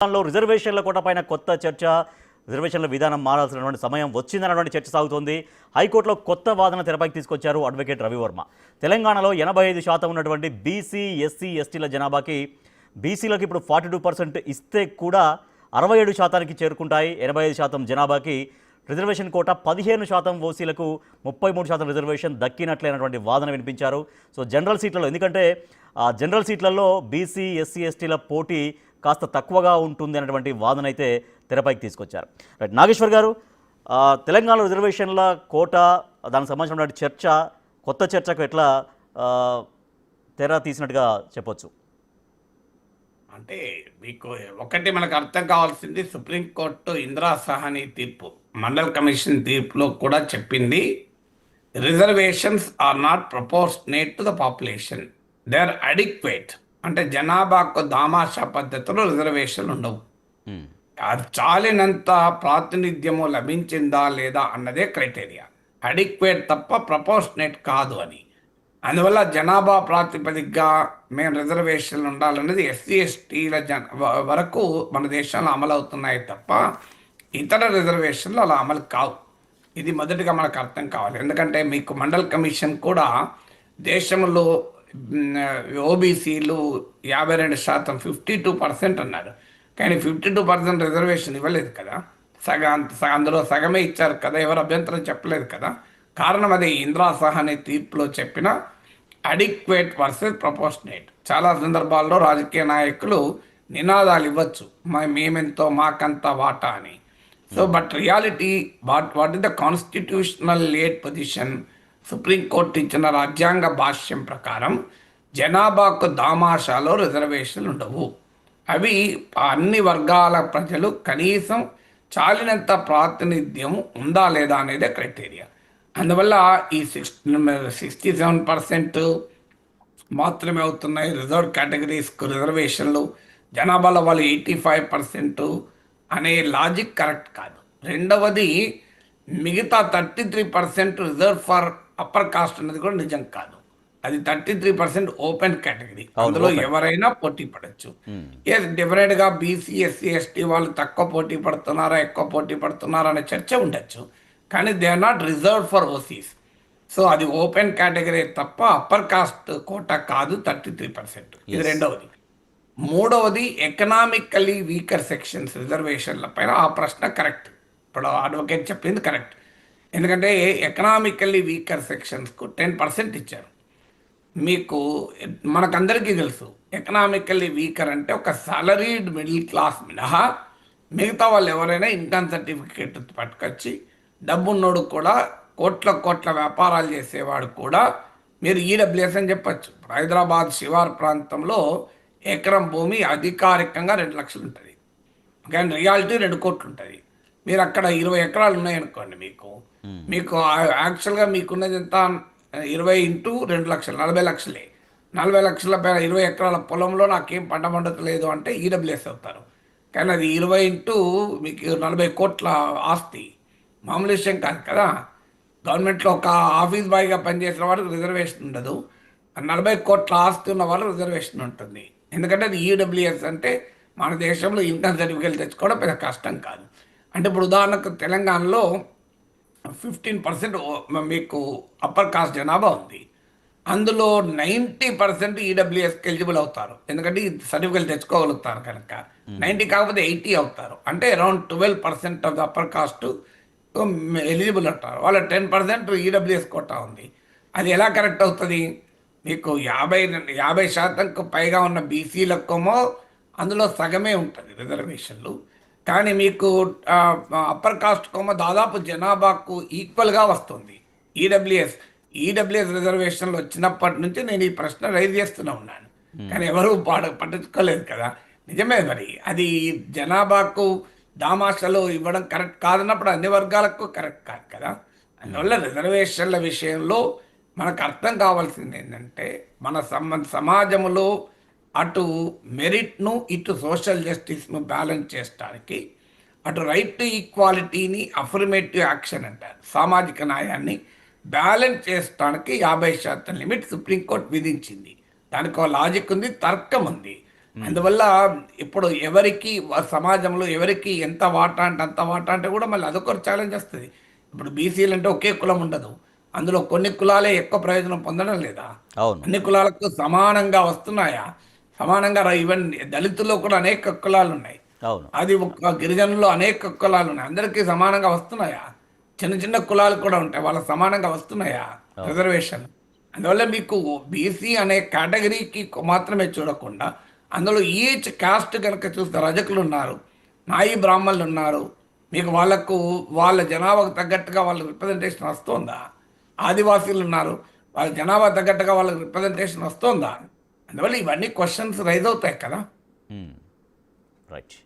లో రిజర్వేషన్ల కోటపైన కొత్త చర్చ, రిజర్వేషన్ల విధానం మారాల్సినటువంటి సమయం వచ్చిందన్నటువంటి చర్చ సాగుతోంది. హైకోర్టులో కొత్త వాదన తెరపైకి తీసుకొచ్చారు అడ్వకేట్ రవివర్మ. తెలంగాణలో 85% ఉన్నటువంటి బీసీ, ఎస్సీ, ఎస్టీల జనాభాకి బీసీలకు ఇప్పుడు 42% ఇస్తే కూడా 67%కి చేరుకుంటాయి. 85% జనాభాకి రిజర్వేషన్ కోట, 15% ఓసీలకు 33% రిజర్వేషన్ దక్కినట్లయినటువంటి వాదన వినిపించారు. సో జనరల్ సీట్లలో, ఎందుకంటే జనరల్ సీట్లలో బీసీ, ఎస్సీ, ఎస్టీల పోటీ కాస్త తక్కువగా ఉంటుంది అన్నటువంటి వాదన అయితే తెరపైకి తీసుకొచ్చారు. రైట్, నాగేశ్వర్ గారు, తెలంగాణ రిజర్వేషన్ల కోట దానికి సంబంధించినటువంటి చర్చ, కొత్త చర్చకు ఎట్లా తెర తీసినట్టుగా చెప్పొచ్చు? అంటే మీకు ఒకటి మనకు అర్థం కావాల్సింది, సుప్రీంకోర్టు ఇందిరా సహాని తీర్పు, మండల్ కమిషన్ తీర్పులో కూడా చెప్పింది, reservations are not proportionate to the population, they are adequate. అంటే జనాభాకు దామాషా పద్ధతిలో రిజర్వేషన్లు ఉండవు. అది చాలినంత ప్రాతినిధ్యము లభించిందా లేదా అన్నదే క్రైటీరియా. అడిక్వేట్ తప్ప ప్రపోర్షనేట్ కాదు అని. అందువల్ల జనాభా ప్రాతిపదికగా మేము రిజర్వేషన్లు ఉండాలన్నది ఎస్సీ ఎస్టీల వరకు మన దేశంలో అమలు అవుతున్నాయి తప్ప ఇతర రిజర్వేషన్లు అలా అమలు కావు. ఇది మొదటిగా మనకు అర్థం కావాలి. ఎందుకంటే మీకు మండల్ కమిషన్ కూడా దేశంలో ఓబీసీలు 52%, 52% అన్నారు. కానీ 52% రిజర్వేషన్ ఇవ్వలేదు కదా, అందులో సగమే ఇచ్చారు కదా, ఎవరు అభ్యంతరం చెప్పలేదు కదా. కారణం అదే ఇందిరా సహాని తీర్పులో చెప్పిన అడిక్వేట్ వర్సెస్ ప్రపోర్షనేట్. చాలా సందర్భాల్లో రాజకీయ నాయకులు నినాదాలు ఇవ్వచ్చు, మేమెంతో మాకంత వాటా అని. So but reality what is the constitutional late position? Supreme court ఇచ్చిన రాజ్యాంగ భాష్యం ప్రకారం జనాభాకు దామాషాలో రిజర్వేషన్లు ఉండవు. అవి అన్ని వర్గాల ప్రజలు కనీసం చాలినంత ప్రాతినిధ్యం ఉందా లేదా అనేదే క్రైటీరియా. అందువల్ల ఈ 67% మాత్రమే అవుతున్నాయి రిజర్వ్ కేటగిరీస్కు రిజర్వేషన్లు, జనాభాలో వాళ్ళు 85% అనే లాజిక్ కరెక్ట్ కాదు. రెండవది, మిగతా 33% రిజర్వ్ ఫర్ అప్పర్ కాస్ట్ అనేది కూడా నిజం కాదు. అది 33% ఓపెన్ కేటగిరీ, అందులో ఎవరైనా పోటీ పడవచ్చు. డెఫినెట్గా బీసీ, ఎస్సీ, ఎస్టీ వాళ్ళు తక్కువ పోటీ పడుతున్నారా, ఎక్కువ పోటీ పడుతున్నారా అనే చర్చ ఉండొచ్చు. కానీ they are not reserve for OCs. So అది ఓపెన్ కేటగిరీ తప్ప అప్పర్ కాస్ట్ కోటా కాదు 33%. ఇది రెండవది. మూడవది, ఎకనామికల్లీ వీకర్ సెక్షన్స్ రిజర్వేషన్ల పైన ఆ ప్రశ్న కరెక్ట్. ఇప్పుడు అడ్వకేట్ చెప్పింది కరెక్ట్. ఎందుకంటే ఎకనామికల్లీ వీకర్ సెక్షన్స్కు 10% ఇచ్చారు. మీకు మనకందరికీ తెలుసు, ఎకనామికల్లీ వీకర్ అంటే ఒక సాలరీడ్ మిడిల్ క్లాస్ మినహా మిగతా వాళ్ళు ఎవరైనా ఇన్కమ్ సర్టిఫికేట్ పట్టుకొచ్చి డబ్బున్నోడు కూడా కోట్ల వ్యాపారాలు చేసేవాడు కూడా మీరు ఈడబ్ల్యూఎస్ అని చెప్పచ్చు. హైదరాబాద్ శివార్ ప్రాంతంలో ఎకరం భూమి అధికారికంగా 2 లక్షలు ఉంటుంది, కానీ రియాలిటీ 2 కోట్లు ఉంటుంది. మీరు అక్కడ 20 ఎకరాలు ఉన్నాయనుకోండి, మీకు యాక్చువల్గా మీకున్నది ఎంత? 20 × 2 లక్షలు, 40 లక్షలే. 40 లక్షల 20 ఎకరాల పొలంలో నాకేం పంట పండట్లేదు అంటే ఈడబ్ల్యూఎస్ అవుతారు. కానీ అది 20 × మీకు 40 కోట్ల ఆస్తి మామూలు విషయం కాదు కదా. గవర్నమెంట్లో ఒక ఆఫీస్ బాయ్గా పనిచేసిన వారికి రిజర్వేషన్ ఉండదు, 40 కోట్ల ఆస్తి ఉన్న వాళ్ళు రిజర్వేషన్ ఉంటుంది. ఎందుకంటే అది ఈడబ్ల్యూఎస్ అంటే మన దేశంలో ఇన్కమ్ సర్టిఫికేట్ తెచ్చుకోవడం పెద్ద కష్టం కాదు. అంటే ఇప్పుడు ఉదాహరణకు తెలంగాణలో 15% మీకు అప్పర్ కాస్ట్ జనాభా ఉంది. అందులో 90% ఈడబ్ల్యూఎస్కి ఎలిజిబుల్ అవుతారు, ఎందుకంటే ఈ సర్టిఫికేట్ తెచ్చుకోగలుగుతారు కనుక. 90 కాకపోతే 80 అవుతారు, అంటే around 12% of the upper caste eligible అంటారు. వాళ్ళ 10% ఈడబ్ల్యూఎస్ కోటా ఉంది. అది ఎలా కరెక్ట్ అవుతుంది? మీకు 50% పైగా ఉన్న బీసీలకేమో అందులో సగమే ఉంటుంది రిజర్వేషన్లు. కానీ మీకు అప్పర్ కాస్ట్ కోమో దాదాపు జనాభాకు ఈక్వల్గా వస్తుంది ఈడబ్ల్యూఎస్ రిజర్వేషన్లు వచ్చినప్పటి నుంచి నేను ఈ ప్రశ్న రైజ్ చేస్తూనే ఉన్నాను, కానీ ఎవరు పట్టించుకోలేదు కదా. నిజమే, మరి అది జనాభాకు దామాషలు ఇవ్వడం కరెక్ట్ కాదన్నప్పుడు అన్ని వర్గాలకు కరెక్ట్ కాదు కదా. అందువల్ల రిజర్వేషన్ల విషయంలో మనకు అర్థం కావాల్సింది ఏంటంటే, మన సమాజంలో అటు మెరిట్ను ఇటు సోషల్ జస్టిస్ను బ్యాలెన్స్ చేయడానికి, అటు రైట్ టు ఈక్వాలిటీని అఫర్మేటివ్ యాక్షన్ అంటారు, సామాజిక న్యాయాన్ని బ్యాలెన్స్ చేయడానికి 50% లిమిట్ సుప్రీంకోర్టు విధించింది. దానికి ఒక లాజిక్ ఉంది, తర్కం ఉంది. అందువల్ల ఇప్పుడు ఎవరికి సమాజంలో ఎవరికి ఎంత వాటా అంటే అంత వాటా అంటే కూడా మళ్ళీ అదొక ఛాలెంజ్ వస్తుంది. ఇప్పుడు బీసీలు అంటే ఒకే కులం ఉండదు, అందులో కొన్ని కులాలే ఎక్కువ ప్రయోజనం పొందడం లేదా? అవును. అన్ని కులాలకు సమానంగా వస్తున్నాయా? సమానంగా ఈవెన్ దళితుల్లో కూడా అనేక కులాలు ఉన్నాయి, అవును. అది ఒక గిరిజనుల్లో అనేక కులాలు ఉన్నాయి, అందరికీ సమానంగా వస్తున్నాయా? చిన్న చిన్న కులాలు కూడా ఉంటాయి, వాళ్ళకి సమానంగా వస్తున్నాయా రిజర్వేషన్? అందువల్ల మీకు బీసీ అనే కేటగిరీకి మాత్రమే చూడకుండా అందులో ఈచ్ కాస్ట్ కనుక చూస్తే రజకులు ఉన్నారు, నాయి బ్రాహ్మణులు ఉన్నారు, మీకు వాళ్ళకు వాళ్ళ జనాభాకు తగ్గట్టుగా వాళ్ళ రిప్రజెంటేషన్ వస్తుందా? ఆదివాసీలు ఉన్నారు, వాళ్ళ జనాభా తగ్గట్టుగా వాళ్ళకి రిప్రజెంటేషన్ వస్తుందా? అందువల్ల ఇవన్నీ క్వశ్చన్స్ రైజ్ అవుతాయి కదా. రైట్.